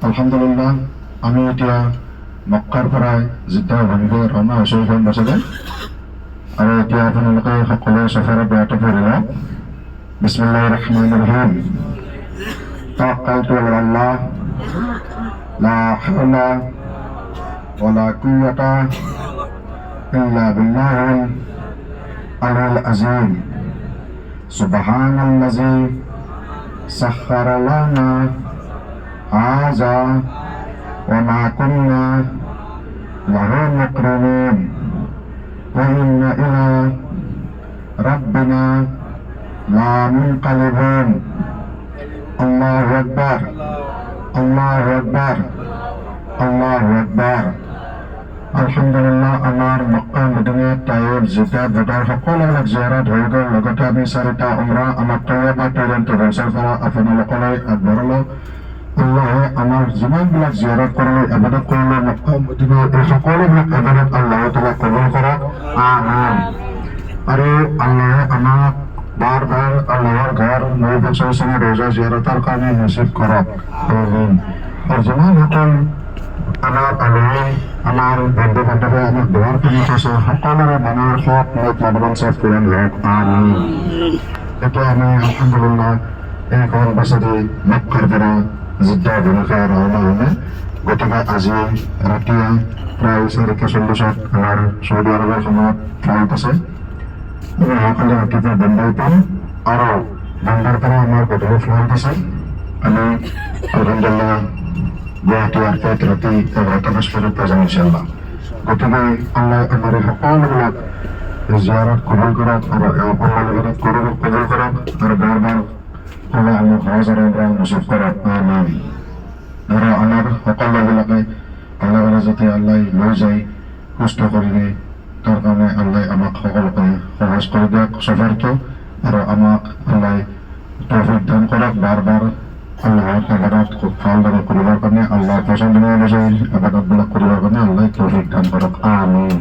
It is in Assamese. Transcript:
আলহামদুলিল্লাহ আমি এতিয়া মক্কাৰ পৰা জিদ্দা অভিমুখে ৰাওনা হৈছোঁ গম পাইছেনে? আৰু এতিয়া আপোনালোকে সকলোৱে চফাৰত বেয়াটো পঢ়ি লওক। বিসমিল্লাহিৰ ৰহমানিৰ ৰহিম। তাৱাক্কালতু আলাল্লাহ লা হাওলা ওয়ালা কুওয়াতা ইল্লা বিল্লাহিল আলিয়্যিল আযীম। সুবহানাল্লাযী সাখখারা লানা হাযা ওয়া মা কুন্না লাহু মুকরিনিন ওয়া ইন্না ইলা রাব্বিনা লামুনকালিবুন। আল্লাহু আকবার, আল্লাহু আকবার, আল্লাহু আকবার। আলহামদুলিল্লাহ আমাৰ Mecca Medina Taif Jeddah border সকলোবিলাক জিয়াৰত হৈ গ'ল। লগতে আমি 4টা উমৰা আমাৰ তৈয়াবা টুৰ ভেঞ্চাৰ পৰা আপোনালোকলৈ আগবঢ়ালো। আল্লাহে আমাৰ যিমানবিলাক জিয়াৰত কৰিলে ইবাদত কৰিলে মক্কা মদিনাৰ এই সকলোবিলাক ইবাদত আল্লাহ তাআলা কবুল কৰক, আমিন। আৰু আল্লাহে আমাক বাৰ বাৰ আল্লাহৰ ঘৰ নবী চৰচনে ৰোজা জিয়াৰতৰ কাৰণে নসিব কৰক, আমিন। আৰু যিমানসকল আমাৰ আলহী আমাৰ বন্ধু বান্ধৱে আমাক দুৱাৰ খুলি থৈছে সকলোৰে মনৰ হক মত মনোবাঞ্ছা পূৰণ হওক, আমিন। এতিয়া আমি আলহামদুলিল্লাহ এইখন বাছেদি মক্কাৰ পৰা জিদ্দা অভিমুখে ৰাওনা হ'লে। গতিকে আজি ৰাতিয়ে প্ৰায় 4:40 আমাৰ চৌদি আৰবৰ সময়ত ফ্লাইট আছে। আমি অহাকালি ৰাতিপুৱা বম্বাই পাম আৰু বম্বাইৰ পৰা আমাৰ গধূলি ফ্লাইট আছে। আমি আলহামদুলিল্লাহ গুৱাহাটী এয়াৰপৰ্ট ৰাতি 11:05 বজাত যাম ইনশাআল্লাহ। গতিকে আল্লাহ আমাৰ সকলোবিলাক জিয়াৰত কবুল কৰক আৰু সকলোবিলাক কবুল কৰক আৰু বাৰ বাৰ আল্লাহ আমাৰ হজ আৰু উমৰা নসিব কৰক, আমিন। আৰু আমাৰ সকলোবিলাকে আল্লাহ যাতে আল্লাহ লৈ যায় সুস্থ কৰি দিয়ে তাৰ কাৰণে আল্লাহ আমাক সকলোকে সহজ কৰি দিয়ক চফৰটো। আৰু আমাক আল্লাহ তৌফিক দান কৰক বাৰ বাৰ আল্লাহৰ ইবাদত খুব ভালদৰে কৰিবৰ কাৰণে, আল্লাহৰ পছন্দনীয় অনুযায়ী ইবাদতবিলাক কৰিবৰ কাৰণে আল্লাহ তৌফিক দান কৰক, আমিন।